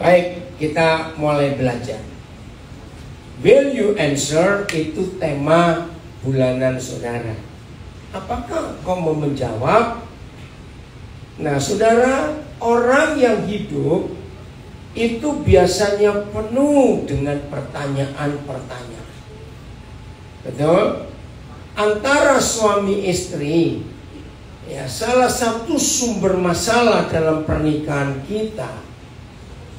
Baik, kita mulai belajar. Will you answer itu tema bulanan saudara. Apakah kau mau menjawab? Nah saudara, orang yang hidup itu biasanya penuh dengan pertanyaan-pertanyaan. Betul? Antara suami istri, ya salah satu sumber masalah dalam pernikahan kita,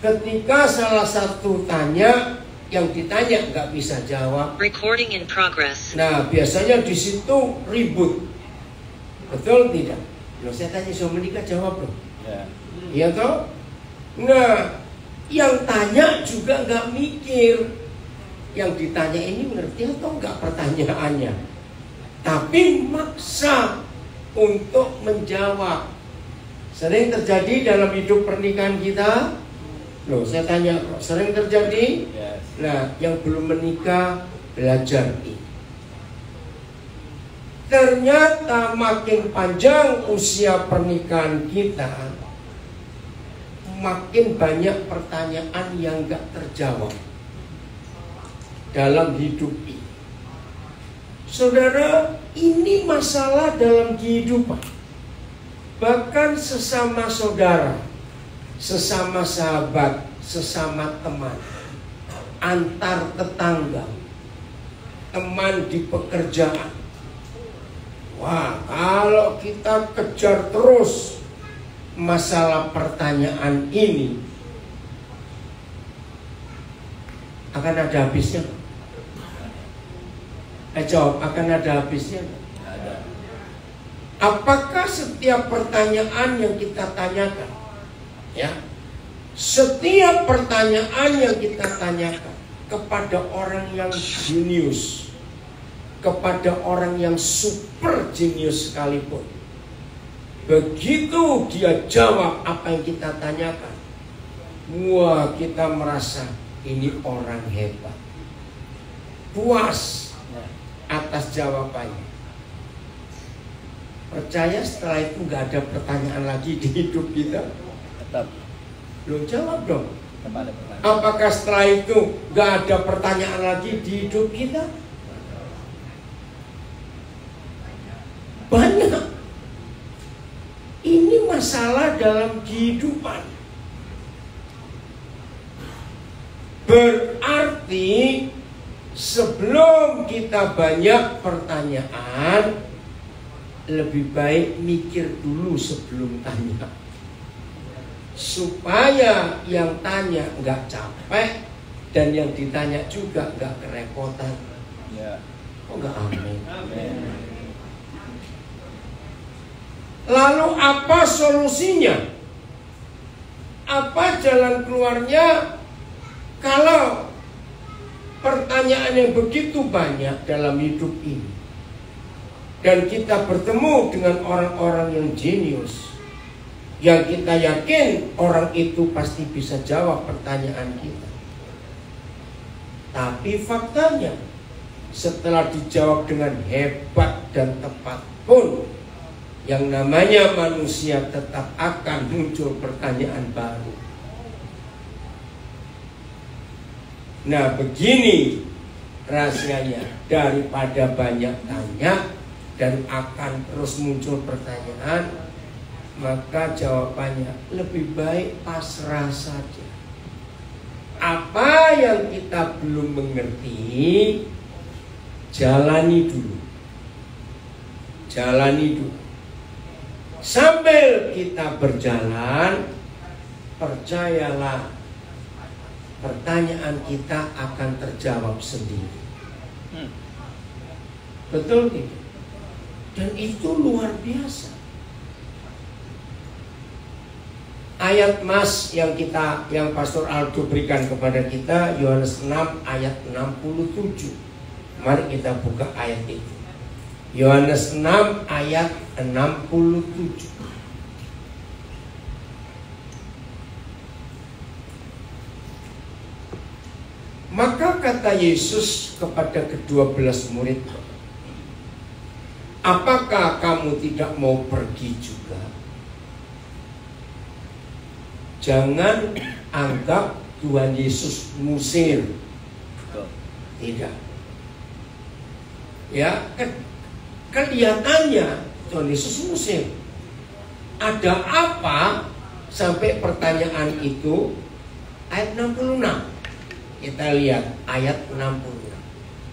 ketika salah satu tanya, yang ditanya nggak bisa jawab. Recording in progress. Nah biasanya di situ ribut, betul tidak? Loh saya tanya suami menikah jawab loh. Iya toh? Nah yang tanya juga nggak mikir, yang ditanya ini ngerti atau nggak pertanyaannya, tapi maksa untuk menjawab. Sering terjadi dalam hidup pernikahan kita. Loh saya tanya, sering terjadi? Yes. Nah yang belum menikah belajar ini. Ternyata makin panjang usia pernikahan kita, makin banyak pertanyaan yang gak terjawab dalam hidup ini. Saudara, ini masalah dalam kehidupan. Bahkan sesama saudara, sesama sahabat, sesama teman, antar tetangga, teman di pekerjaan. Wah, kalau kita kejar terus masalah pertanyaan ini, akan ada habisnya. Jawab, akan ada habisnya. Apakah setiap pertanyaan yang kita tanyakan, ya, setiap pertanyaan yang kita tanyakan kepada orang yang jenius, kepada orang yang super jenius sekalipun, begitu dia jawab apa yang kita tanyakan, wah kita merasa ini orang hebat, puas atas jawabannya. Percaya setelah itu gak ada pertanyaan lagi di hidup kita? Tetap. Belum jawab dong. Apakah setelah itu gak ada pertanyaan lagi di hidup kita? Banyak. Ini masalah dalam kehidupan. Berarti sebelum kita banyak pertanyaan, lebih baik mikir dulu sebelum tanya, supaya yang tanya nggak capek dan yang ditanya juga nggak kerepotan. Oh nggak, amin. Lalu apa solusinya? Apa jalan keluarnya kalau pertanyaan yang begitu banyak dalam hidup ini, dan kita bertemu dengan orang-orang yang jenius, yang kita yakin orang itu pasti bisa jawab pertanyaan kita. Tapi faktanya, setelah dijawab dengan hebat dan tepat pun, yang namanya manusia tetap akan muncul pertanyaan baru. Nah begini rahasianya, daripada banyak tanya dan akan terus muncul pertanyaan, maka jawabannya lebih baik pasrah saja. Apa yang kita belum mengerti, jalani dulu. Jalani dulu. Sambil kita berjalan, percayalah, pertanyaan kita akan terjawab sendiri. Betul tidak? Dan itu luar biasa. Ayat mas yang Pastor Aldo berikan kepada kita, Yohanes 6 ayat 67. Mari kita buka ayat itu. Yohanes 6 ayat 67. Maka kata Yesus kepada ke-12 murid, apakah kamu tidak mau pergi juga? Jangan anggap Tuhan Yesus ngusir. Tidak. Ya, kelihatannya Tuhan Yesus ngusir. Ada apa sampai pertanyaan itu? Ayat 66. Kita lihat ayat 66.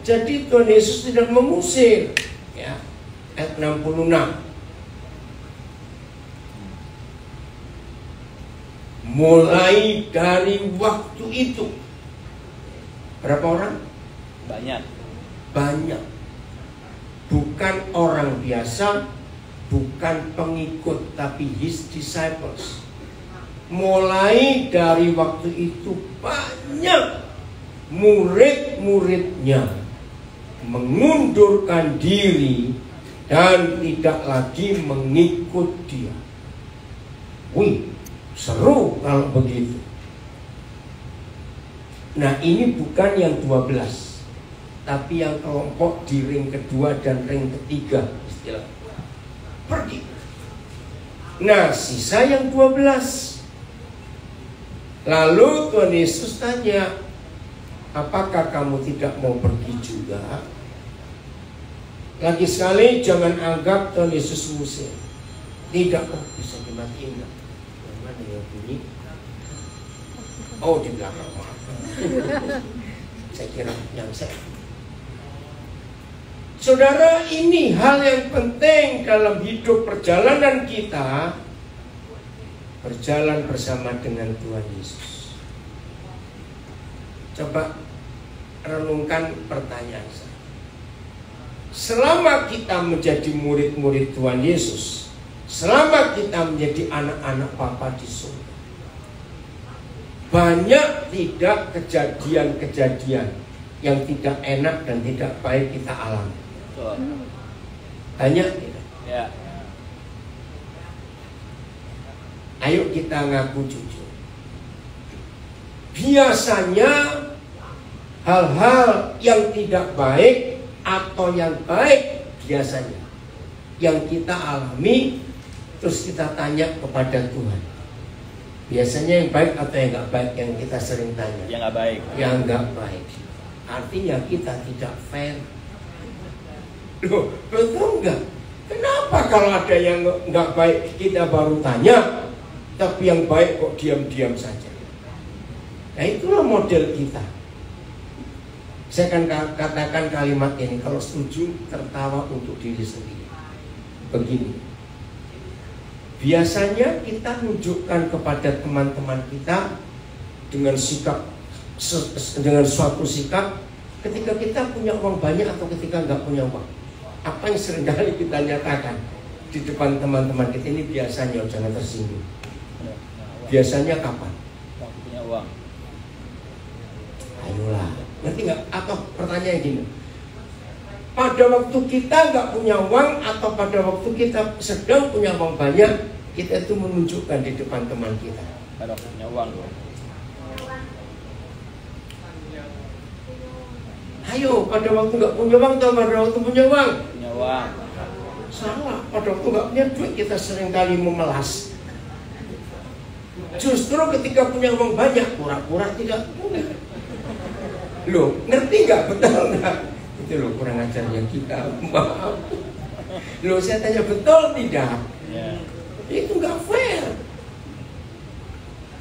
Jadi Tuhan Yesus tidak mengusir. Ya, ayat 66. Mulai dari waktu itu, berapa orang? Banyak. Bukan orang biasa, bukan pengikut, tapi his disciples. Mulai dari waktu itu banyak murid-muridnya mengundurkan diri dan tidak lagi mengikut dia. Wih, seru kalau begitu. Nah, ini bukan yang 12, tapi yang kelompok di ring kedua dan ring ketiga, istilah pergi. Nah, sisa yang 12. Lalu Tuhan Yesus tanya, apakah kamu tidak mau pergi juga? Lagi sekali, jangan anggap Tuhan Yesus ngusir. Tidak, bisa dimatiin nggak? Mana yang bunyi? Oh, di belakang. Saya kira yang saya. Saudara, ini hal yang penting dalam hidup perjalanan kita, berjalan bersama dengan Tuhan Yesus. Coba renungkan pertanyaan saya. Selama kita menjadi murid-murid Tuhan Yesus, selama kita menjadi anak-anak Bapa di surga, banyak tidak kejadian-kejadian yang tidak enak dan tidak baik kita alami. Banyak tidak? Ya. Ayo kita ngaku jujur. Biasanya hal-hal yang tidak baik atau yang baik biasanya yang kita alami, terus kita tanya kepada Tuhan. Biasanya yang baik atau yang nggak baik yang kita sering tanya? Yang nggak baik. Yang nggak baik. Artinya kita tidak fair. Loh, betul nggak? Kenapa kalau ada yang nggak baik kita baru tanya, tapi yang baik kok diam-diam saja? Nah, itulah model kita. Saya akan katakan kalimat ini, kalau setuju tertawa untuk diri sendiri. Begini. Biasanya kita tunjukkan kepada teman-teman kita dengan sikap, dengan suatu sikap ketika kita punya uang banyak atau ketika nggak punya uang. Apa yang seringkali kita nyatakan di depan teman-teman kita ini biasanya, jangan tersinggung. Biasanya kapan? Waktu punya uang. Ayolah, ngerti nggak? Atau pertanyaan gini, pada waktu kita nggak punya uang atau pada waktu kita sedang punya uang banyak, kita itu menunjukkan di depan teman kita. Pada waktu punya uang. Ayo, pada waktu nggak punya uang atau pada waktu punya uang? Punya uang. Salah, pada waktu nggak punya duit kita seringkali memelas. Justru ketika punya uang banyak, pura-pura tidak punya. Loh, ngerti nggak? Betul nggak? Itu loh kurang ajarnya kita. Maaf. Loh, saya tanya betul tidak? Yeah. Itu nggak fair.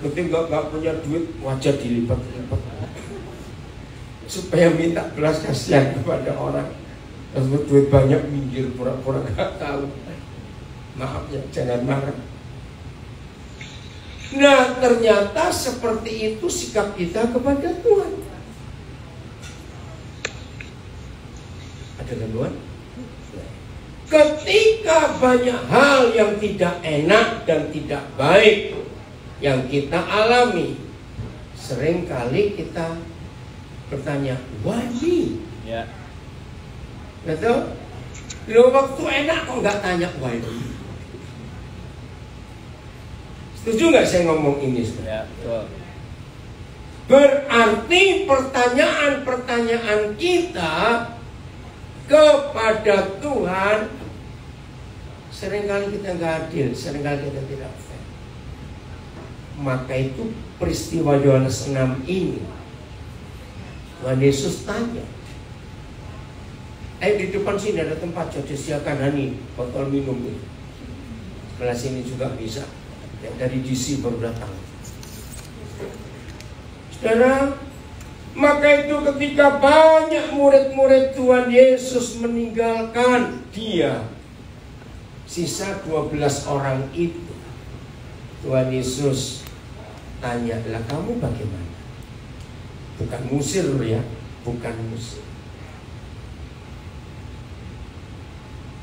Ketika nggak punya duit, wajah dilipat-lipat supaya minta belas kasihan kepada orang. Kalau duit banyak minggir, pura-pura nggak tahu. Maaf ya, jangan marah. Nah, ternyata seperti itu sikap kita kepada Tuhan. Ada gangguan? Ketika banyak hal yang tidak enak dan tidak baik yang kita alami, seringkali kita bertanya, why me? Ya. Betul? Lo waktu enak kok nggak tanya why me? Setuju nggak saya ngomong ini? Ya, betul. Berarti pertanyaan-pertanyaan kita kepada Tuhan seringkali kita nggak adil, seringkali kita tidak fair. Maka itu peristiwa Yohanes 6 ini, Tuhan Yesus tanya, di depan sini ada tempat, jadi silakan Hani, botol minum ini. Sebelah sini juga bisa. Ya, dari DC baru datang. Saudara, maka itu ketika banyak murid-murid Tuhan Yesus meninggalkan dia, sisa 12 orang itu, Tuhan Yesus tanya, lah kamu bagaimana? Bukan musir loh ya, bukan musir.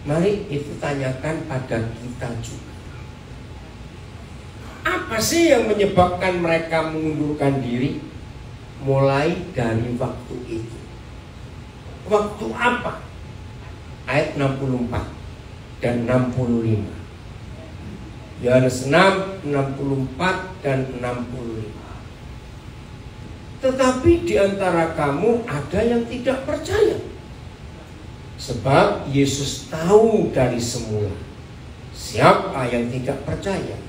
Mari itu tanyakan pada kita juga. Apa sih yang menyebabkan mereka mengundurkan diri? Mulai dari waktu itu. Waktu apa? Ayat 64 dan 65. Yohanes 6, 64 dan 65. Tetapi di antara kamu ada yang tidak percaya. Sebab Yesus tahu dari semula siapa yang tidak percaya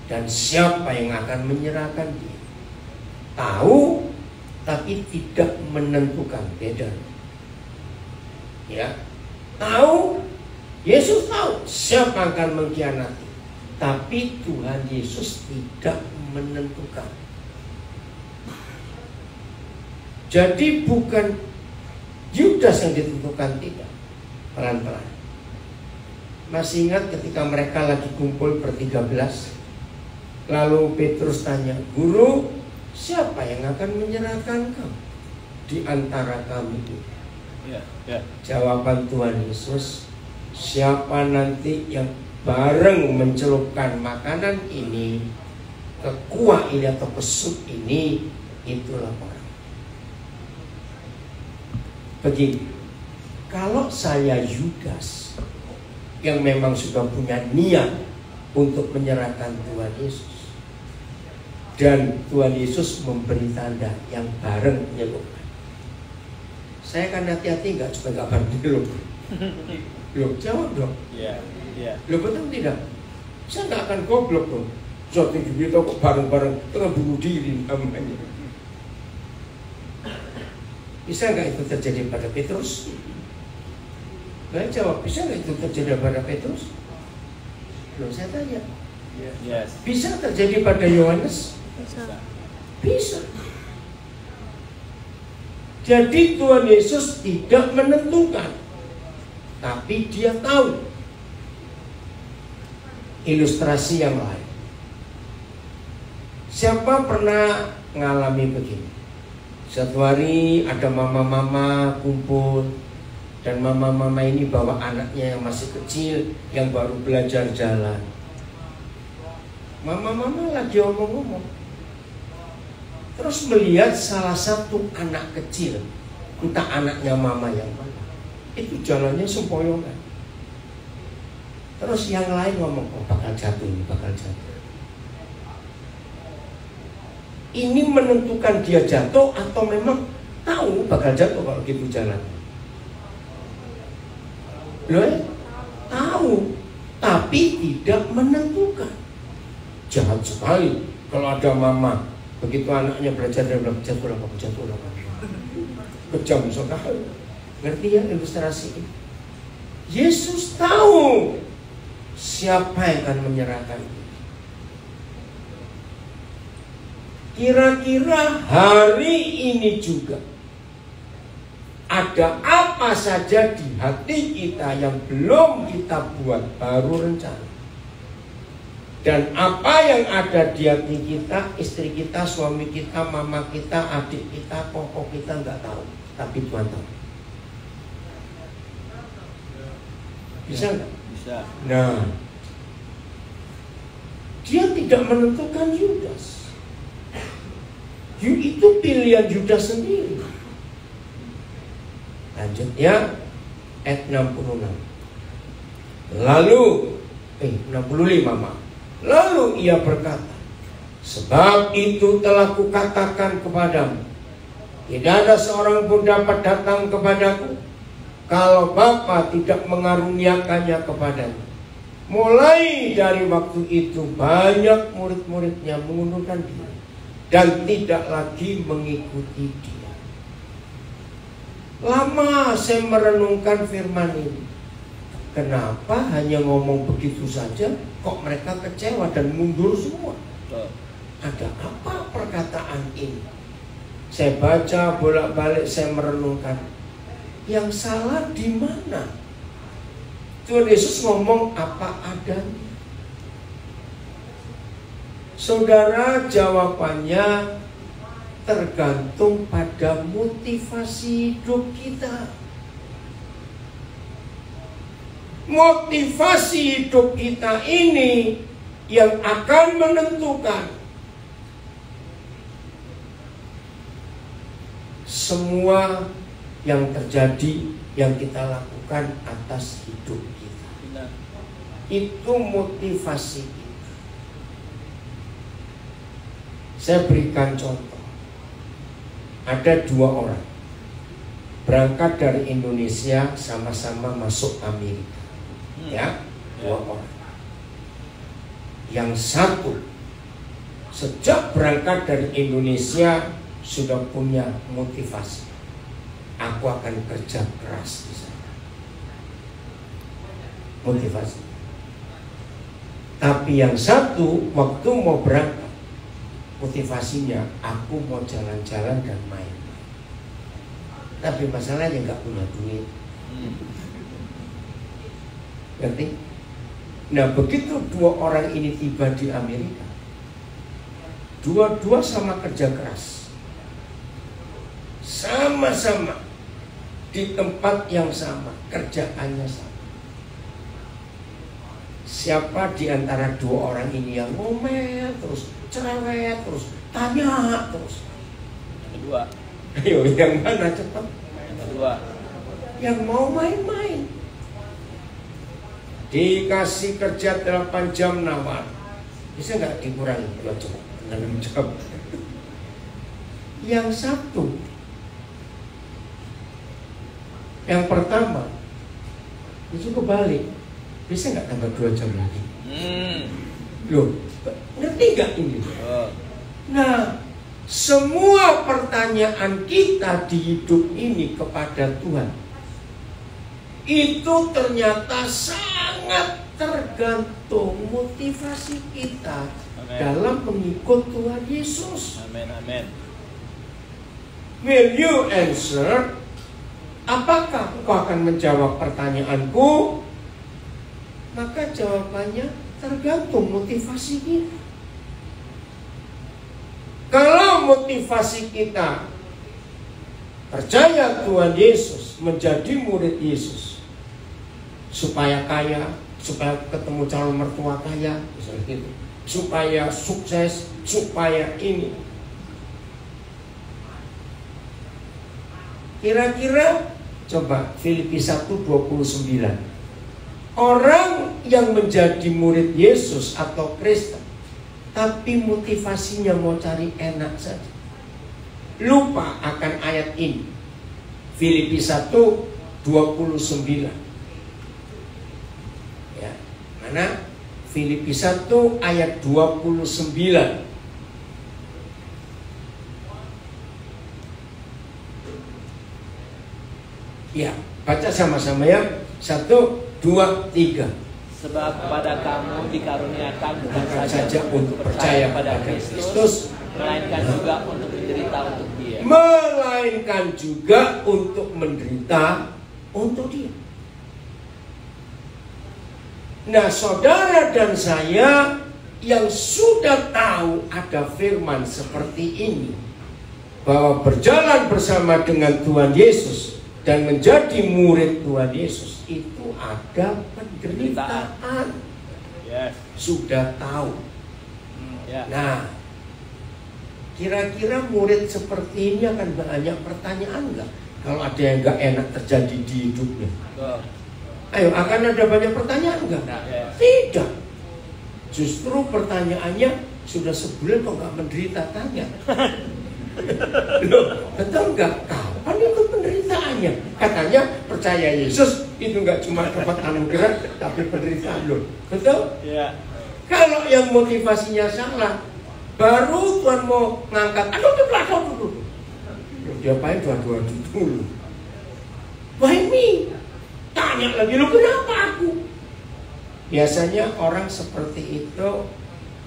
dan siapa yang akan menyerahkan dia. Tahu tapi tidak menentukan, beda. Ya, tahu, Yesus tahu siapa akan mengkhianati, tapi Tuhan Yesus tidak menentukan. Jadi bukan Yudas yang ditentukan, tidak, pelan-pelan. Masih ingat ketika mereka lagi kumpul ber-13, lalu Petrus tanya, Guru, siapa yang akan menyerahkan kau di antara kami ini? Jawaban Tuhan Yesus, siapa nanti yang bareng mencelupkan makanan ini ke kuah ini atau ke sup ini, itulah orang. Begini, kalau saya Yudas yang memang sudah punya niat untuk menyerahkan Tuhan Yesus, dan Tuhan Yesus memberi tanda yang bareng menyelupkan, saya akan hati-hati nggak supaya nggak bareng dulu. Loh, jawab dong. Loh, betul tidak? Saya nggak akan goblok dong. Suatu kita kok bareng-bareng tengah bunuh diri namanya. Bisa nggak itu terjadi pada Petrus? Saya jawab, bisa nggak itu terjadi pada Petrus? Loh, saya tanya. Bisa terjadi pada Yohanes? Bisa. Jadi Tuhan Yesus tidak menentukan, tapi dia tahu. Ilustrasi yang lain. Siapa pernah mengalami begini? Satu hari ada mama-mama kumpul, dan mama-mama ini bawa anaknya yang masih kecil, yang baru belajar jalan. Mama-mama lagi omong-omong, terus melihat salah satu anak kecil, entah anaknya mama yang mana, itu jalannya sempoyongan. Terus yang lain ngomong, oh bakal jatuh ini, bakal jatuh. Ini menentukan dia jatuh atau memang tahu bakal jatuh kalau gitu jalan? Loh, tahu, tapi tidak menentukan. Jahat sekali kalau ada mama begitu anaknya belajar dan bilang jatuh lah, kejam sekali. Ngerti ya ilustrasi ini? Yesus tahu siapa yang akan menyerahkan. Kira-kira hari ini juga ada apa saja di hati kita yang belum kita buat, baru rencana. Dan apa yang ada di hati kita, istri kita, suami kita, mama kita, adik kita, pokok kita nggak tahu, tapi Tuhan tahu. Bisa nggak? Bisa. Nah, dia tidak menentukan Yudas. Itu pilihan Yudas sendiri. Lanjutnya ayat 66. Lalu 65 maaf. Lalu ia berkata, sebab itu telah kukatakan kepadamu, tidak ada seorang pun dapat datang kepadaku kalau Bapa tidak mengaruniakannya kepadamu. Mulai dari waktu itu banyak murid-muridnya mengundurkan diri dan tidak lagi mengikuti dia. Lama saya merenungkan firman ini. Kenapa hanya ngomong begitu saja kok mereka kecewa dan mundur semua? Ada apa perkataan ini? Saya baca bolak-balik, saya merenungkan. Yang salah di mana? Tuhan Yesus ngomong apa adanya. Saudara, jawabannya tergantung pada motivasi hidup kita. Motivasi hidup kita ini yang akan menentukan semua yang terjadi, yang kita lakukan atas hidup kita. Itu motivasi kita. Saya berikan contoh. Ada 2 orang berangkat dari Indonesia, sama-sama masuk Amerika. Ya, 2 orang. Yang satu sejak berangkat dari Indonesia sudah punya motivasi. Aku akan kerja keras di sana. Motivasi. Tapi yang satu waktu mau berangkat, motivasinya aku mau jalan-jalan dan main. Tapi masalahnya nggak punya duit. Ngerti? Nah, begitu 2 orang ini tiba di Amerika, dua-dua sama kerja keras, sama-sama di tempat yang sama, kerjaannya sama. Siapa di antara 2 orang ini yang ngomel terus, cerewet terus, tanya terus? Kedua. Ayo, yang mana cepat? Yang kedua. Yang mau main-main. Dikasih kerja 8 jam nawar, bisa nggak dikurangi 2 jam, 6 jam? Yang satu, yang pertama itu kebalik, bisa nggak tambah 2 jam lagi? Loh, ngerti nggak ini? Nah, semua pertanyaan kita di hidup ini kepada Tuhan itu ternyata sangat tergantung motivasi kita. Amen. Dalam mengikut Tuhan Yesus. Amin, amin. Will you answer? Apakah engkau akan menjawab pertanyaanku? Maka jawabannya tergantung motivasi kita. Kalau motivasi kita percaya Tuhan Yesus, menjadi murid Yesus, supaya kaya, supaya ketemu calon mertua kaya, misalnya gitu, supaya sukses, supaya ini. Kira-kira coba Filipi 1:29. Orang yang menjadi murid Yesus atau Kristen, tapi motivasinya mau cari enak saja, lupa akan ayat ini. Filipi 1:29. Ya, mana? Filipi 1 ayat 29. Ya, baca sama-sama ya. 1, 2, 3. Sebab kepada kamu dikaruniakan bukan saja untuk percaya pada Kristus, melainkan juga untuk menderita untuk Dia. Melainkan juga untuk menderita untuk Dia. Nah, saudara dan saya yang sudah tahu ada firman seperti ini, bahwa berjalan bersama dengan Tuhan Yesus dan menjadi murid Tuhan Yesus itu ada penderitaan. Yes. Sudah tahu. Yeah. Nah, kira-kira murid seperti ini akan banyak pertanyaan nggak? Kalau ada yang nggak enak terjadi di hidupnya, ayo, akan ada banyak pertanyaan nggak? Tidak. Justru pertanyaannya, sudah sebulan kok nggak menderita, tanya. Loh, betul nggak? Kapan itu penderitaannya? penderitaan. Katanya percaya Yesus itu nggak cuma dapat anugerah, tapi penderitaan loh. Betul? Ya. Kalau yang motivasinya salah, baru Tuhan mau ngangkat. Aduh, dulu. Dia apain dua-dua dulu. Why me? Tanya lagi, lu kenapa aku? Biasanya orang seperti itu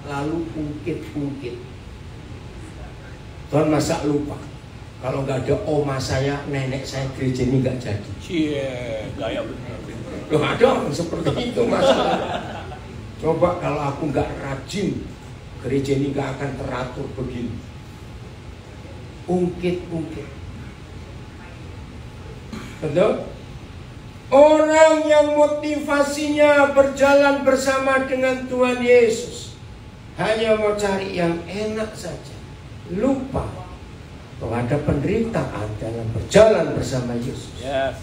lalu ungkit-ungkit. Tuhan masa lupa kalau nggak ada oma saya, nenek saya gereja ini nggak jadi. Gaya benar. Loh, ada orang seperti itu masalah. Coba kalau aku nggak rajin, gereja ini nggak akan teratur begini. Ungkit-ungkit. Betul? Orang yang motivasinya berjalan bersama dengan Tuhan Yesus hanya mau cari yang enak saja, lupa bahwa ada penderitaan dalam berjalan bersama Yesus. Yes.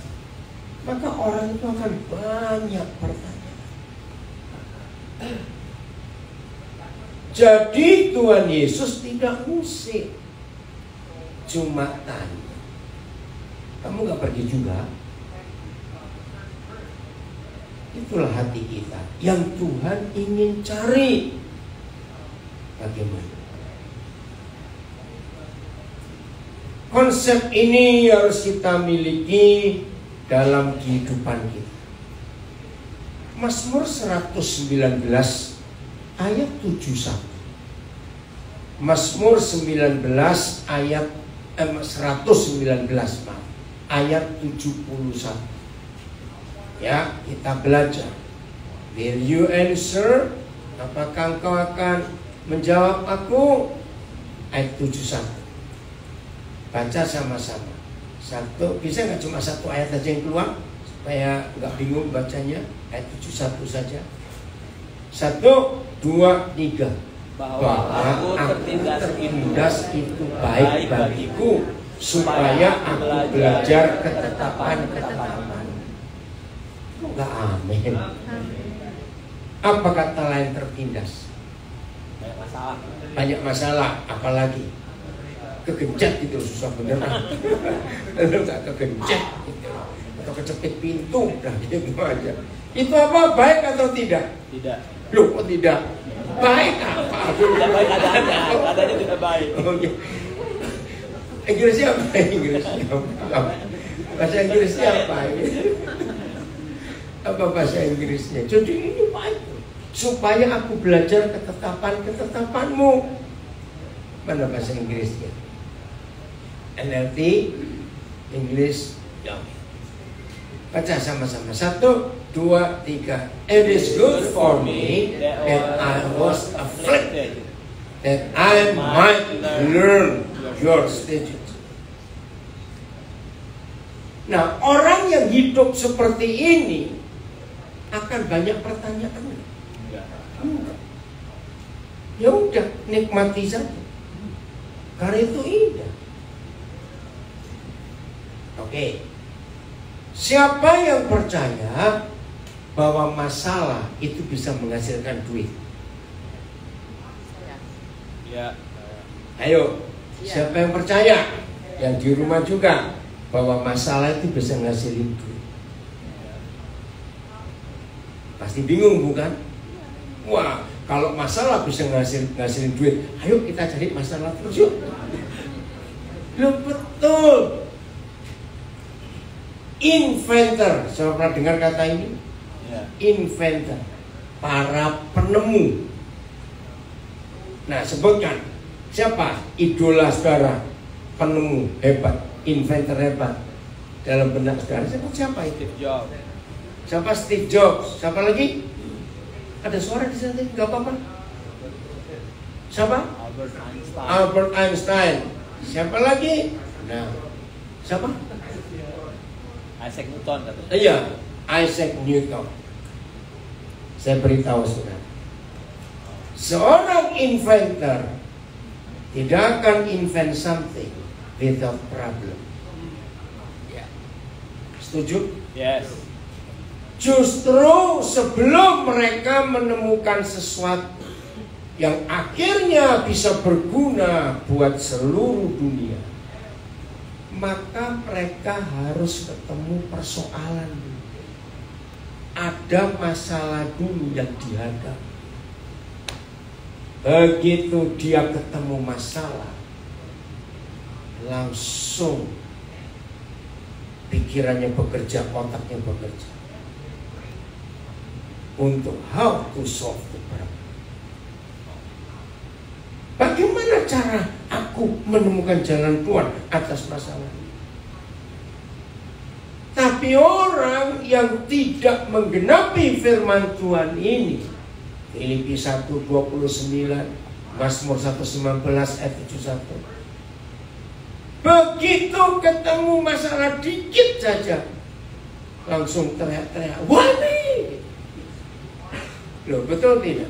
Maka orang itu akan banyak pertanyaan. Jadi Tuhan Yesus tidak usik, cuma tanya. Kamu gak pergi juga? Itulah hati kita yang Tuhan ingin cari. Bagaimana? Konsep ini harus kita miliki dalam kehidupan kita. Mazmur 119 ayat 71. Mazmur 19 ayat 119 ayat 71. Ya, kita belajar. Will you answer? Apakah engkau akan menjawab aku? Ayat 71. Baca sama-sama. Satu, bisa nggak cuma satu ayat aja yang keluar supaya nggak bingung bacanya? Ayat 71 saja. 1, 2, 3. Bahwa aku tertindas itu baik bagiku, supaya aku belajar ketetapan-ketetapan. Enggak, amin. Apa kata lain tertindas? Banyak masalah. Banyak masalah, apalagi kegencet gitu, susah beneran. Kalau nggak kegencet gitu, atau kecepit pintu, udah gitu aja. Itu apa? Baik atau tidak? Tidak. Loh, kok tidak? Baik apa? Tidak baik adanya tidak baik. Oh, iya. Inggrisnya apa? Inggrisnya apa? Bahasa Inggrisnya apa? Apa bahasa Inggrisnya? Jadi ini baik, supaya aku belajar ketetapan-ketetapanmu. Mana bahasa Inggrisnya? NLT, English, ya. Baca sama-sama. 1, 2, 3. It is good for me that I was afflicted, that I might learn your statutes. Nah, orang yang hidup seperti ini akan banyak pertanyaan. Ya udah, nikmati saja. Karena itu indah. Oke. Siapa yang percaya bahwa masalah itu bisa menghasilkan duit? Ya. Ayo, siapa yang percaya? Yang di rumah juga bahwa masalah itu bisa menghasilkan duit. Pasti bingung bukan? Wah, kalau masalah bisa ngasilin duit, ayo kita cari masalah terus yuk. Loh, betul. Inventor, saya pernah dengar kata ini? Ya. Inventor, para penemu. Nah, sebutkan siapa idola saudara, penemu hebat, inventor hebat dalam benak saudara? Siapa itu? Steve Jobs. Siapa? Steve Jobs. Siapa lagi? Ada suara di sana, nggak apa-apa. Siapa? Albert Einstein. Albert Einstein. Siapa lagi? Nah, siapa? Isaac Newton katanya. Iya, Isaac Newton. Saya beritahu saudara, seorang inventor tidak akan invent something without problem. Ya. Setuju? Yes. Justru sebelum mereka menemukan sesuatu yang akhirnya bisa berguna buat seluruh dunia, maka mereka harus ketemu persoalan. Ada masalah dulu yang dihadapi. Begitu dia ketemu masalah, langsung pikirannya bekerja, otaknya bekerja untuk how to solve the problem. Bagaimana cara aku menemukan jalan keluar atas masalah ini? Tapi orang yang tidak menggenapi firman Tuhan ini, Filipi 1:29, Mazmur 1:19 ayat 71. Begitu ketemu masalah dikit saja, langsung teriak-teriak, wani. Loh, betul tidak?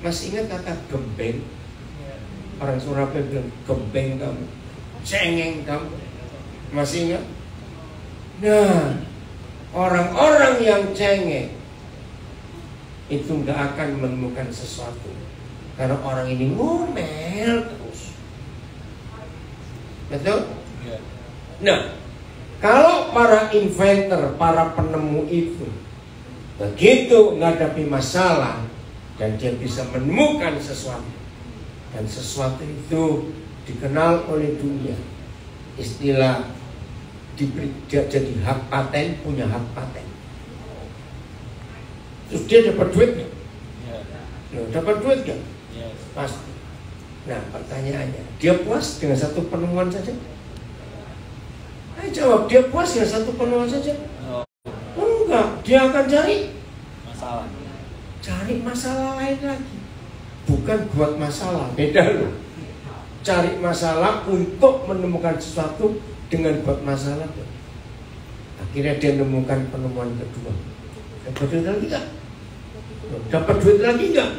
Masih ingat kata gembeng? Orang Surabaya bilang gembeng kamu, cengeng kamu. Masih ingat? Nah, orang-orang yang cengeng itu nggak akan menemukan sesuatu, karena orang ini ngomel terus. Betul? Nah, kalau para inventor, para penemu itu begitu menghadapi masalah dan dia bisa menemukan sesuatu, dan sesuatu itu dikenal oleh dunia, istilah dia jadi hak paten, punya hak paten. Terus dia dapat duit nggak? Dapat duit nggak? Pasti. Nah, pertanyaannya, dia puas dengan satu penemuan saja? Ayo jawab, dia puas dengan satu penemuan saja? Enggak, dia akan cari masalah. Cari masalah lain lagi. Bukan buat masalah, beda loh. Cari masalah untuk menemukan sesuatu dengan buat masalah. Akhirnya dia menemukan penemuan kedua. Dapat duit lagi nggak? Dapat duit lagi nggak?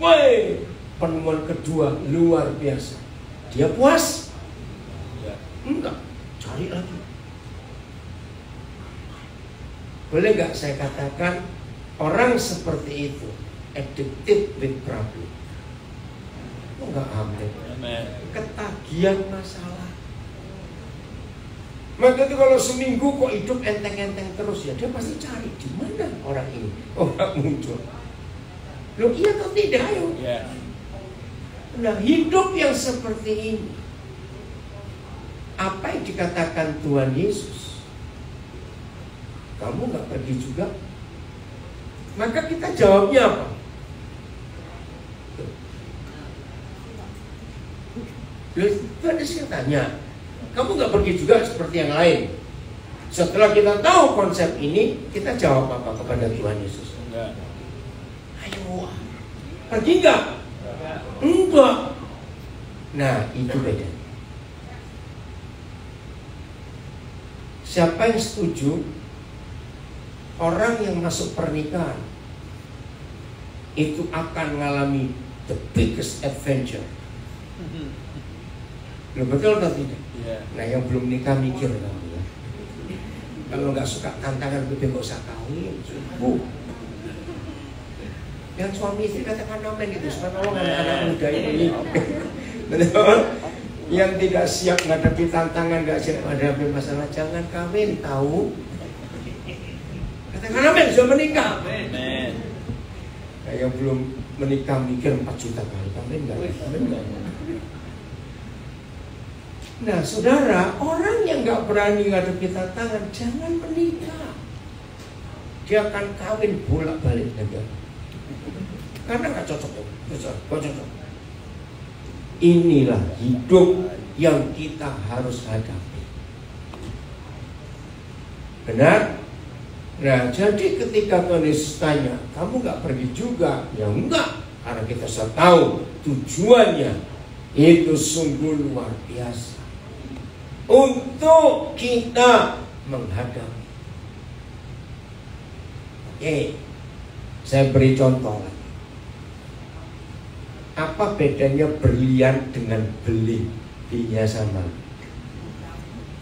Woi, penemuan kedua luar biasa. Dia puas? Enggak, cari lagi. Boleh nggak saya katakan orang seperti itu addicted with problem? Enggak, amin. Ketagihan masalah. Maka itu kalau seminggu kok hidup enteng-enteng terus, ya dia pasti cari di mana orang ini, orang muncul. Loh, iya atau tidak? Ayo. Nah, hidup yang seperti ini, apa yang dikatakan Tuhan Yesus? Kamu nggak pergi juga? Maka kita jawabnya apa? Tuhan Yesus tanya, kamu nggak pergi juga seperti yang lain? Setelah kita tahu konsep ini, kita jawab apa kepada Tuhan Yesus? Enggak. Ayo, pergi nggak? Enggak. Nah, itu beda. Siapa yang setuju? Orang yang masuk pernikahan itu akan mengalami the biggest adventure. Loh, betul atau tidak? Nah, yang belum nikah mikir kamu ya. Kalau nggak suka tantangan, lebih nggak usah kawin. Yang suami istri katakan amin gitu, supaya tolong anak-anak muda ini. Betul? Yang tidak siap menghadapi tantangan, nggak siap menghadapi masalah, jangan kawin, tahu? Katakan amin, sudah menikah. Amin. Nah, yang belum menikah mikir 4 juta kali kawin, nggak? Amin nggak? Nah, saudara, orang yang nggak berani menghadapi tantangan, jangan menikah. Dia akan kawin bolak-balik aja. Karena nggak cocok. Inilah hidup yang kita harus hadapi. Benar? Nah, jadi ketika Tuhan Yesus tanya, kamu nggak pergi juga? Ya enggak, karena kita sudah tahu tujuannya itu sungguh luar biasa untuk kita menghadapi. Oke, saya beri contoh lagi. Apa bedanya berlian dengan beling? B-nya sama.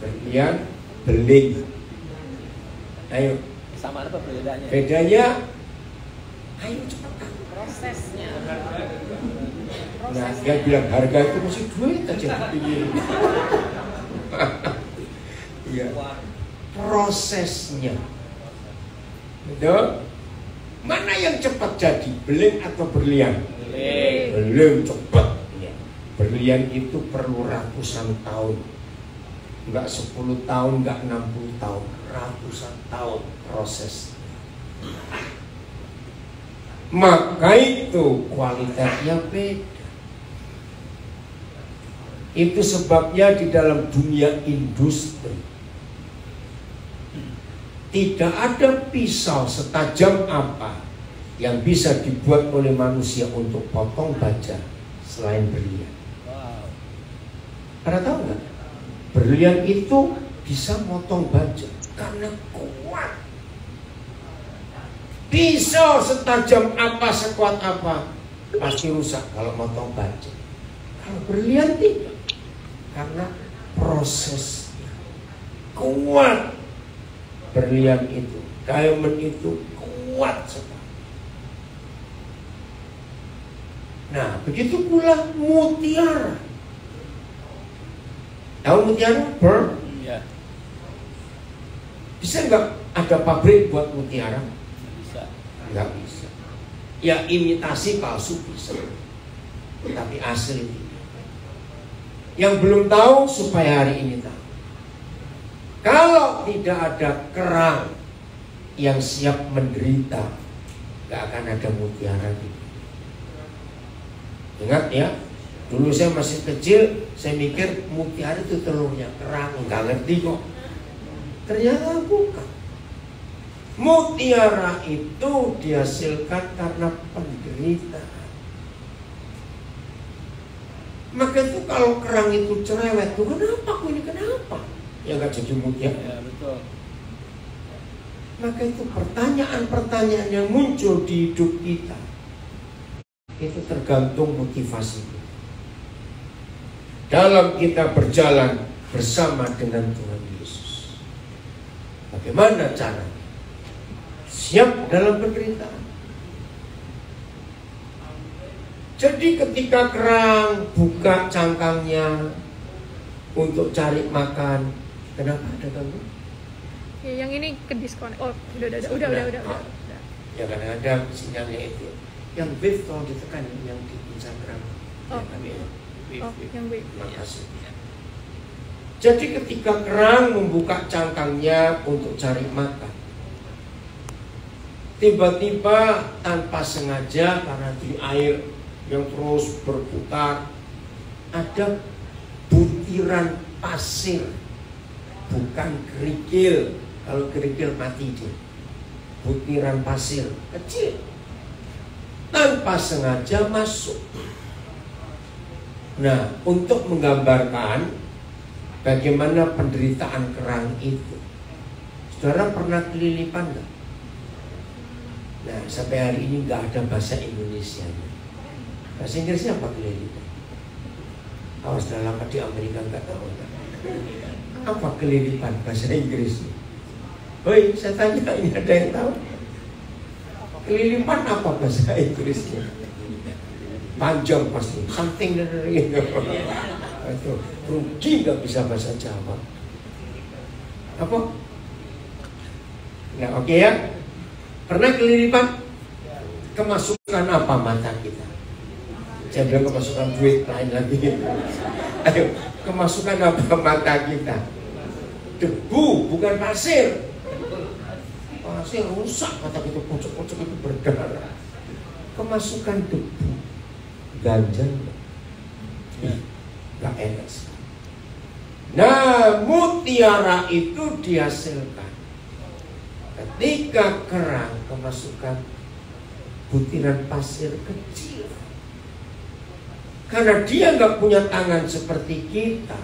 Berlian, beling. Ayo. Sama apa bedanya? Bedanya, ayo cepat. Prosesnya. Nah, dia bilang harga itu masih duit aja. Iya. Prosesnya. Betul? Mana yang cepat jadi, beling atau berlian? Beling cepat. Berlian itu perlu ratusan tahun. Enggak 10 tahun, enggak 60 tahun, ratusan tahun proses. Maka itu kualitasnya beda. Itu sebabnya di dalam dunia industri tidak ada pisau setajam apa yang bisa dibuat oleh manusia untuk potong baja selain berlian. Pernah tahu nggak? Berlian itu bisa motong baja karena kuat. Pisau setajam apa, sekuat apa, pasti rusak kalau motong baja. Kalau berlian tidak, karena prosesnya kuat. Berlian itu, diamond itu kuat sekali. Nah, begitu pula mutiara. Tahu mutiara? Pearl? Ya. Bisa nggak ada pabrik buat mutiara? Bisa. Nggak bisa. Ya imitasi palsu bisa, tapi asli tidak. Yang belum tahu supaya hari ini tahu. Kalau tidak ada kerang yang siap menderita, nggak akan ada mutiara gitu. Ingat ya, dulu saya masih kecil, saya mikir mutiara itu telurnya kerang, nggak ngerti kok. Ternyata bukan. Mutiara itu dihasilkan karena penderitaan. Maka itu kalau kerang itu cerewet, tuh kenapa aku ini kenapa? Ya nggak jadi mutiara. Ya, betul. Maka itu pertanyaan-pertanyaan yang muncul di hidup kita itu tergantung motivasi kita. Dalam kita berjalan bersama dengan Tuhan Yesus, bagaimana caranya? Siap dalam penderitaan. Jadi ketika kerang buka cangkangnya untuk cari makan, kenapa ada gangguan? Ya, yang ini ke diskon. Oh, udah. Ya kadang-kadang sinyalnya itu. Yang wave kalau ditekan yang di Instagram. Oh, ya, yang wave. Makasih. Jadi ketika kerang membuka cangkangnya untuk cari makan, tiba-tiba tanpa sengaja karena di air yang terus berputar, ada butiran pasir, bukan kerikil. Kalau kerikil mati dia. Butiran pasir kecil, tanpa sengaja masuk. Nah, untuk menggambarkan bagaimana penderitaan kerang itu, saudara pernah kelilipan nggak? Nah, sampai hari ini nggak ada bahasa Indonesianya. Bahasa Inggrisnya apa kelilipan? Awas dalam lama di Amerika nggak tahu. Apa kelilipan bahasa Inggrisnya? Hoi, saya tanya, ini ada yang tahu? Kelilipan apa bahasa Inggrisnya? Panjang pasti, something dari itu. Rugi nggak bisa bahasa Jawa. Apa? Nah, oke ya. Pernah kelilipan? Kemasukan apa mata kita? Saya bilang kemasukan duit lain lagi. Ayo, kemasukan apa mata kita? Debu, bukan pasir. Pasir rusak, kata itu pucuk-pucuk itu berdarah. Kemasukan debu, ganja nggak enak sekali. Nah, mutiara itu dihasilkan ketika kerang kemasukan butiran pasir kecil. Karena dia nggak punya tangan seperti kita,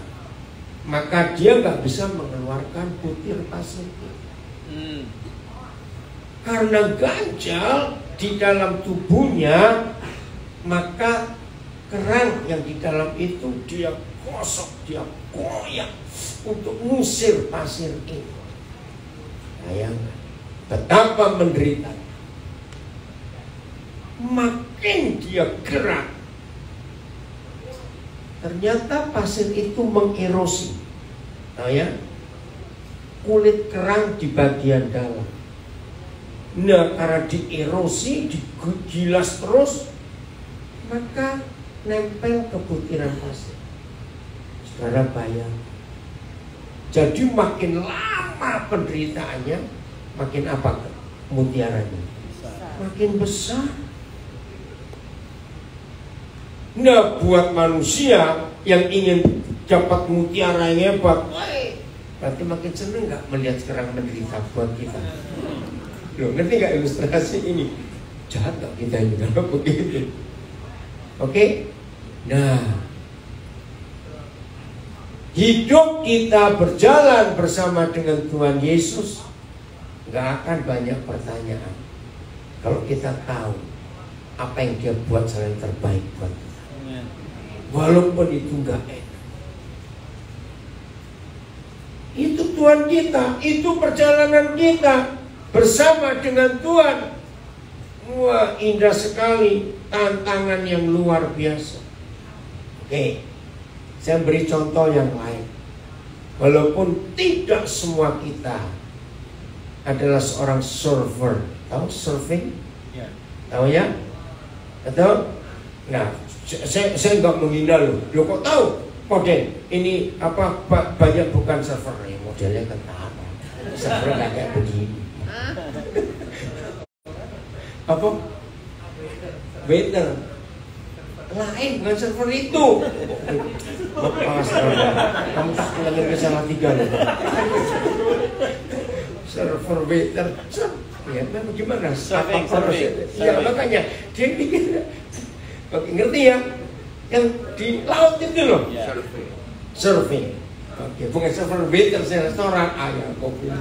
maka dia nggak bisa mengeluarkan butir pasir itu. Karena ganjal di dalam tubuhnya, maka kerang yang di dalam itu dia gosok, dia goyang untuk ngusir pasir itu. Bayangkan betapa menderita. Makin dia gerak, ternyata pasir itu mengerosi. Tahu ya? Kulit kerang di bagian dalam. Nah, karena dierosi, digilas terus, maka nempel ke butiran pasir. Saudara bayang. Jadi makin lama penderitaannya, makin apa mutiaranya? Makin besar. Nah, buat manusia yang ingin dapat mutiara yang hebat, berarti makin seneng nggak melihat kerang menderita buat kita? Loh, ngerti nggak ilustrasi ini? Jahat nggak kita ini kalau begitu? Oke? Nah, hidup kita berjalan bersama dengan Tuhan Yesus, nggak akan banyak pertanyaan kalau kita tahu apa yang Dia buat yang terbaik buat kita. Walaupun itu nggak enak. Itu Tuhan kita, itu perjalanan kita bersama dengan Tuhan. Wah, indah sekali, tantangan yang luar biasa. Oke, saya beri contoh yang lain. Walaupun tidak semua kita adalah seorang surfer. Tahu surfing? Ya. Tahu ya? Atau? Nah, saya nggak menghina loh. Lo kok tahu? Model ini apa banyak bukan surfer ya, modelnya kan apa? Surfer nggak kayak begini. Apa? Waiter. Lain bukan surfer itu. Awas kamu ulangin ke salah 3 loh. Surfer waiter. Ya, memang gimana? Surfing. Ya makanya dia pikir. Oke, ngerti ya? Yang di laut itu loh. Yeah. Surfing. Oke, bukan surfer waiter restoran ayam kopi.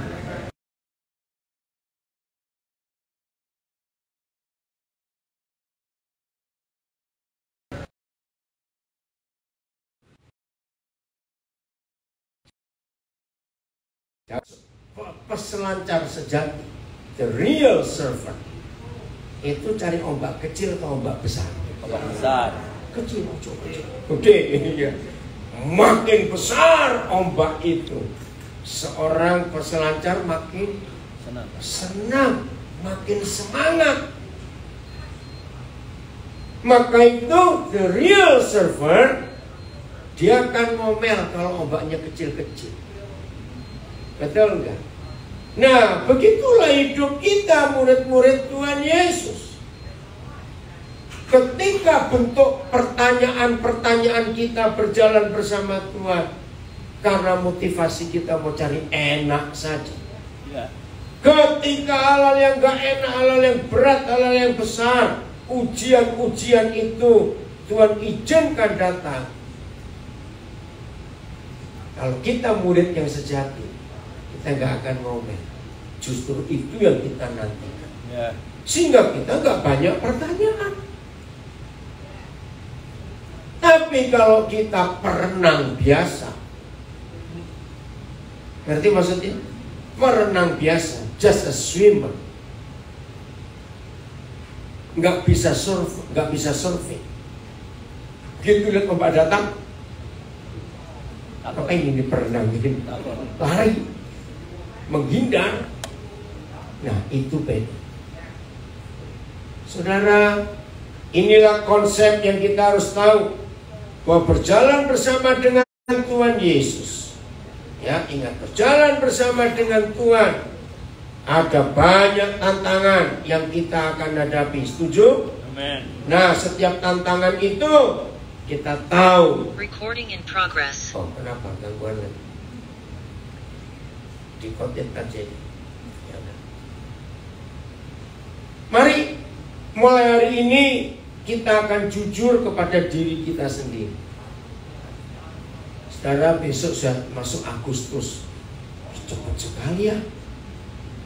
Peselancar sejati, the real surfer, itu cari ombak kecil atau ombak besar? Ombak besar. Kecil, gede ya. Makin besar ombak itu, seorang peselancar makin senang, makin semangat. Maka itu the real surfer, dia akan ngomel kalau ombaknya kecil-kecil. Betul enggak? Nah, begitulah hidup kita murid-murid Tuhan Yesus. Ketika bentuk pertanyaan-pertanyaan kita berjalan bersama Tuhan, karena motivasi kita mau cari enak saja. Ya. Ketika hal-hal yang gak enak, hal-hal yang berat, hal-hal yang besar, ujian-ujian itu Tuhan izinkan datang. Kalau kita murid yang sejati, kita gak akan ngomel. Justru itu yang kita nantikan. Ya. Sehingga kita gak banyak pertanyaan. Tapi kalau kita perenang biasa, ngerti maksudnya? Perenang biasa, just a swimmer, nggak bisa surfing. Gitu lihat ombak datang, apa ini perenang bikin lari, menghindar. Nah itu beda. Saudara, inilah konsep yang kita harus tahu. Bahwa berjalan bersama dengan Tuhan Yesus, ya ingat, berjalan bersama dengan Tuhan, ada banyak tantangan yang kita akan hadapi. Setuju? Amen. Nah, setiap tantangan itu kita tahu. Recording in progress. Oh, kenapa gangguan lagi? Dikotit aja. Ya. Mari mulai hari ini kita akan jujur kepada diri kita sendiri. Saudara, besok sudah masuk Agustus. Cepat sekali ya.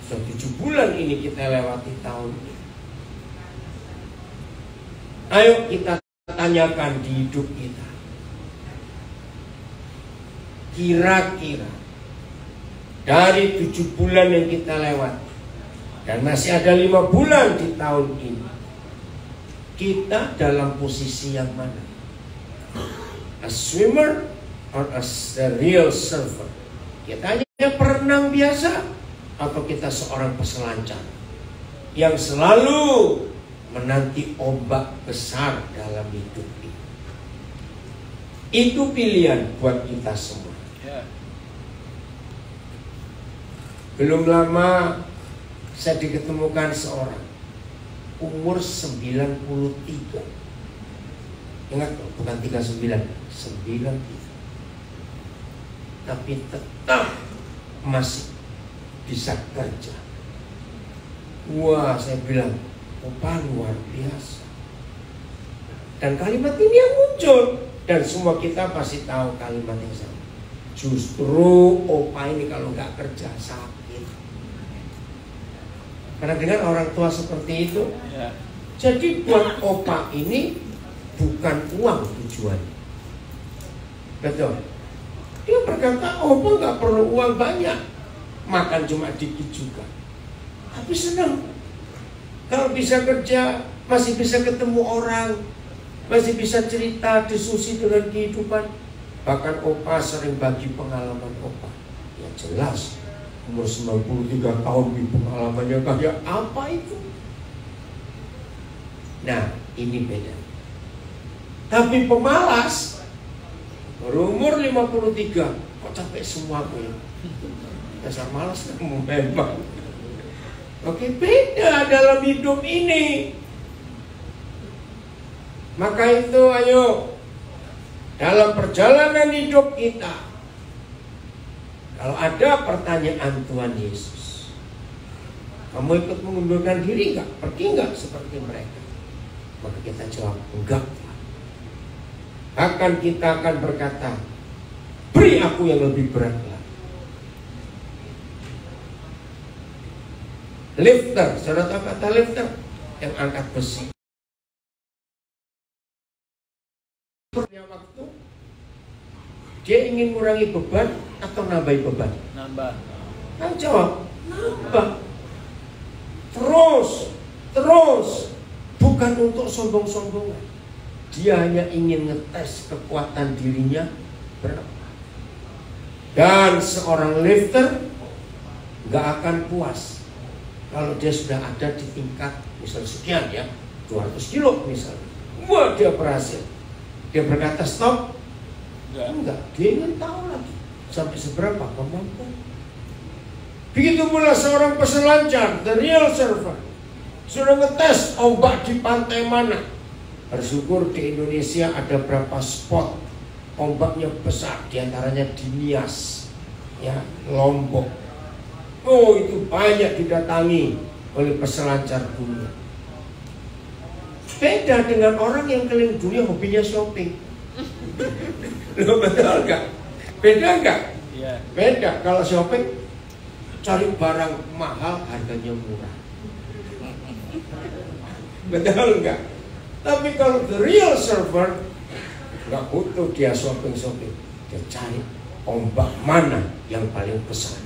Sudah 7 bulan ini kita lewati tahun ini. Ayo kita tanyakan di hidup kita. Kira-kira dari 7 bulan yang kita lewati, dan masih ada 5 bulan di tahun ini, kita dalam posisi yang mana? Nah, a swimmer or a real surfer? Kita hanya perenang biasa atau kita seorang peselancar yang selalu menanti ombak besar dalam hidup ini? Itu pilihan buat kita semua. Belum lama saya diketemukan seorang umur 93. Ingat, bukan 39, 93. Tapi tetap masih bisa kerja. Wah, saya bilang, opa luar biasa. Dan kalimat ini yang muncul, dan semua kita pasti tahu kalimat yang sama. Justru opa ini kalau nggak kerja sakit. Karena dengan orang tua seperti itu, jadi buat opa ini bukan uang tujuannya. Betul. Dia berkata, opa nggak perlu uang banyak, makan cuma dikit juga. Tapi senang. Kalau bisa kerja, masih bisa ketemu orang, masih bisa cerita, diskusi dengan kehidupan. Bahkan opa sering bagi pengalaman opa. Ya jelas, umur 93 tahun pengalamannya kayak apa itu? Nah, ini beda. Tapi pemalas, berumur 53, kok capek semua gue? Dasar malas kamu memang. Oke, beda dalam hidup ini. Maka itu ayo, dalam perjalanan hidup kita, kalau ada pertanyaan Tuhan Yesus, kamu ikut mengundurkan diri enggak? Pergi enggak seperti mereka? Maka kita jawab, enggak. Bahkan kita akan berkata, beri aku yang lebih berat lagi. Lifter, saudara tahu kata lifter? Yang angkat besi. Punya waktu, dia ingin mengurangi beban atau nambahi beban? Nambah. Nah, jawab, nambah. Terus, bukan untuk sombong-sombongan. Dia hanya ingin ngetes kekuatan dirinya berapa. Dan seorang lifter gak akan puas kalau dia sudah ada di tingkat misalnya sekian ya, 200 kilo misalnya. Wah, dia berhasil. Dia berkata stop. Enggak, dia ingin tahu lagi sampai seberapa kemampuan. Begitu pula seorang peselancar, the real surfer, sudah ngetes ombak di pantai mana. Bersyukur di Indonesia ada berapa spot ombaknya besar, diantaranya di Nias, ya, Lombok. Oh, itu banyak didatangi oleh peselancar dunia. Beda dengan orang yang keliling dunia hobinya shopping. Lo betul nggak? Beda nggak? Yeah. Beda. Kalau shopping cari barang mahal harganya murah. Betul nggak? Tapi kalau the real surfer nggak butuh dia shopping. Dia cari ombak mana yang paling besar.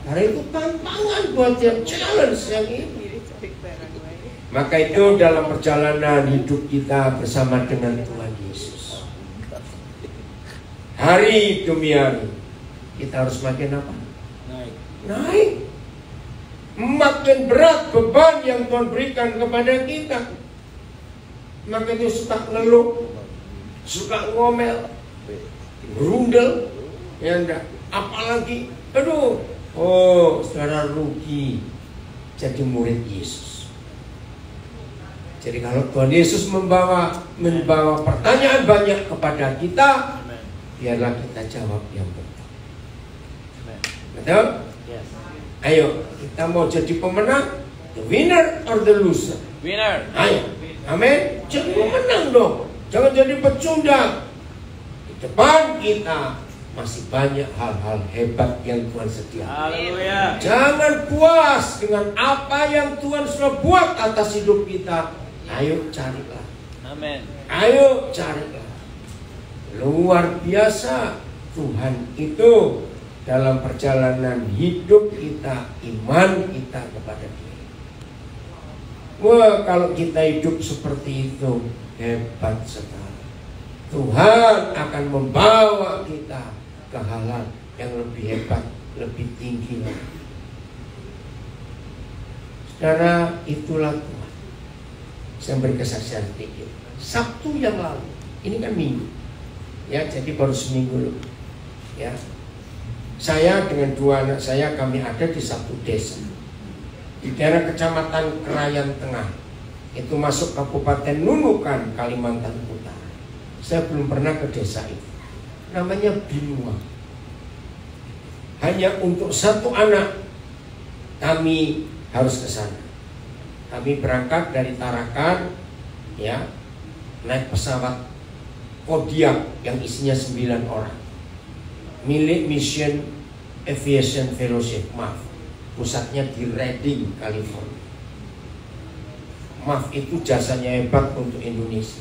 Karena itu tantangan buat dia, challenge yang ini. Maka itu dalam perjalanan hidup kita bersama dengan Tuhan Yesus, hari demi hari kita harus makin apa? Naik. Makin berat beban yang Tuhan berikan kepada kita. Maka itu suka ngeluh, suka ngomel, berundel, ya enggak. Apalagi, aduh, saudara rugi jadi murid Yesus. Jadi kalau Tuhan Yesus membawa pertanyaan banyak kepada kita, biarlah kita jawab yang betul. Betul? Yes. Ayo, kita mau jadi pemenang, the winner or the loser? Winner. Ayo, amin. Jadi pemenang dong, jangan jadi pecundang. Di depan kita masih banyak hal-hal hebat yang Tuhan sediakan. Haleluya. Jangan puas dengan apa yang Tuhan sudah buat atas hidup kita. Ayo carilah. Amin. Ayo carilah. Luar biasa Tuhan itu dalam perjalanan hidup kita, iman kita kepada Dia. Wah, kalau kita hidup seperti itu hebat sekali. Tuhan akan membawa kita ke hal yang lebih hebat, lebih tinggi lagi. Saudara, itulah Tuhan. Saya beri kesaksian sedikit. Sabtu yang lalu, ini kan minggu, ya, jadi baru seminggu loh, ya. Saya dengan 2 anak saya, kami ada di satu desa di daerah Kecamatan Krayan Tengah. Itu masuk Kabupaten Nunukan, Kalimantan Utara. Saya belum pernah ke desa itu. Namanya Binua. Hanya untuk 1 anak kami harus ke sana. Kami berangkat dari Tarakan, ya, naik pesawat Kodiak yang isinya 9 orang, milik Mission Aviation Fellowship, MAF. Pusatnya di Redding, California. MAF itu jasanya hebat untuk Indonesia.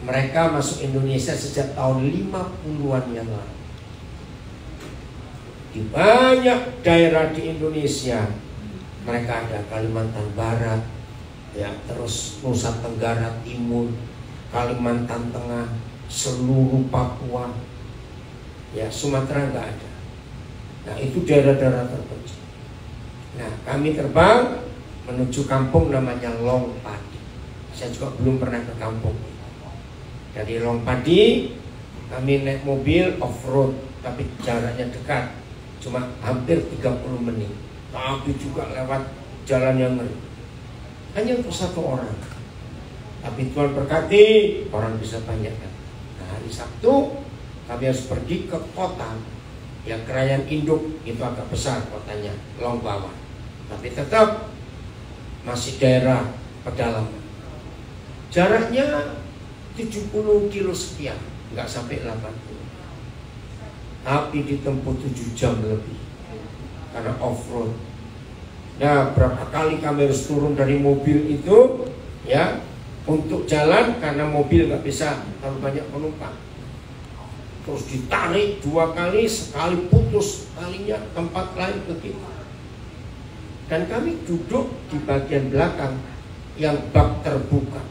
Mereka masuk Indonesia sejak tahun 50-an yang lalu. Di banyak daerah di Indonesia mereka ada, Kalimantan Barat, ya, terus Nusa Tenggara Timur, Kalimantan Tengah, seluruh Papua, ya, Sumatera nggak ada. Nah, itu daerah-daerah terpencil. Nah, kami terbang menuju kampung namanya Longpadi. Saya juga belum pernah ke kampung. Dari Longpadi kami naik mobil off-road, tapi jaraknya dekat, cuma hampir 30 menit. Tapi juga lewat jalan yang ngeri. Hanya untuk 1 orang. Tapi Tuhan berkati, orang bisa banyak kan. Nah, hari Sabtu kami harus pergi ke kota yang Krayan Induk, itu agak besar kotanya, Longbawan. Tapi tetap masih daerah pedalaman. Jaraknya 70 kilo sekian, nggak sampai 80. Tapi ditempuh 7 jam lebih karena off-road. Nah, berapa kali kami harus turun dari mobil itu, ya, untuk jalan karena mobil nggak bisa terlalu banyak penumpang. Terus ditarik 2 kali, sekali putus talinya, tempat lain begitu. Dan kami duduk di bagian belakang yang bak terbuka,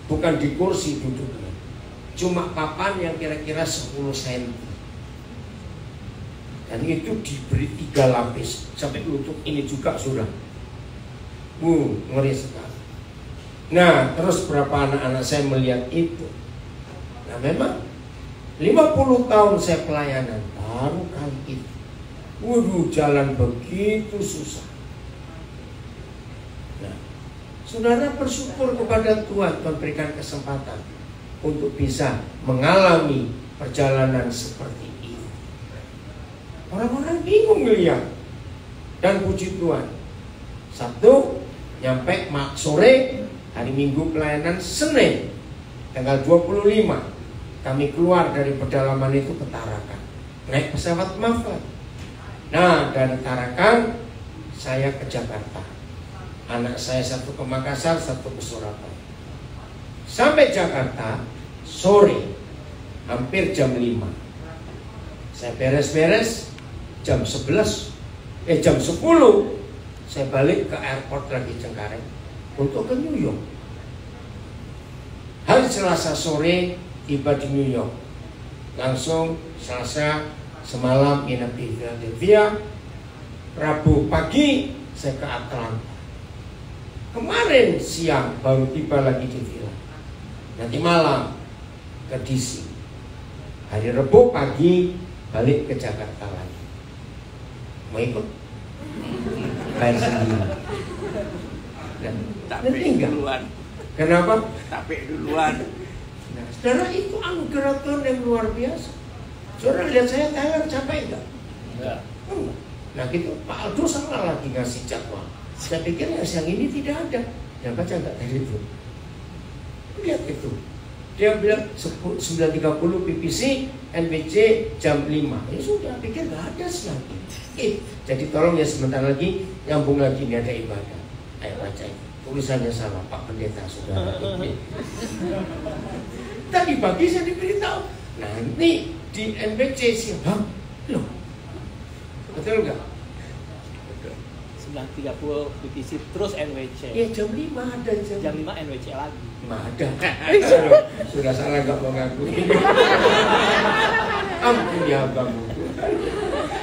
bukan di kursi duduknya, cuma papan yang kira-kira 10 cm. Dan itu diberi 3 lapis sampai lutut ini juga sudah. Ngeri sekali. Nah, terus berapa anak-anak saya melihat itu. Nah, memang 50 tahun saya pelayanan, baru kali itu. Waduh, jalan begitu susah. Nah, saudara bersyukur kepada Tuhan, Tuhan berikan kesempatan untuk bisa mengalami perjalanan seperti ini. Orang-orang bingung melihat. Dan puji Tuhan, Sabtu nyampe sore, hari Minggu pelayanan, Senin tanggal 25 kami keluar dari pedalaman itu ke Tarakan, naik pesawat MAF. Nah, dari Tarakan saya ke Jakarta. Anak saya 1 ke Makassar, 1 ke Surabaya. Sampai Jakarta sore, hampir jam 5. Saya beres-beres jam 10 saya balik ke airport lagi Cengkareng untuk ke New York. Hari Selasa sore tiba di New York. Langsung Selasa semalam nginep di Philadelphia. Rabu pagi saya ke Atlanta. Kemarin siang baru tiba lagi di Philly. Nanti malam ke DC. Hari Rabu pagi balik ke Jakarta lagi. Mau ikut? Bayar sendiri. Tapi duluan. Kenapa? Tapi duluan. Nah, saudara, itu anugerah Tuhan yang luar biasa. Saudara lihat saya Thailand, capek enggak? Enggak. Nah gitu, Pak Aldo salah lagi ngasih jadwal. Saya pikir ya siang ini tidak ada. Yang baca enggak dari itu. Lihat itu. Dia bilang 9.30 PPC, NBC jam 5. Ya sudah, pikir nggak ada siang ini. Jadi tolong ya sebentar lagi nyambung lagi, ini ada ibadah. Ayo baca itu. Tulisannya salah, Pak Pendeta, saudara. Tadi pagi saya diberitahu, nanti di NBC siang. Loh, betul nggak? 9.30 BTC terus NWC. Ya jam 5 ada Jam 5 NWC lagi. Ada. Sudah salah nggak mau ngaku. Ampun ya kamu.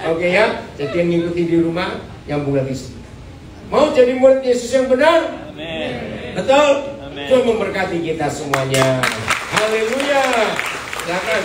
Oke ya, jadi yang ngikutin di rumah nyambung lagi sebentar. Mau jadi murid Yesus yang benar? Amin. Betul? Amin. Tuhan memberkati kita semuanya. Haleluya. Silakan.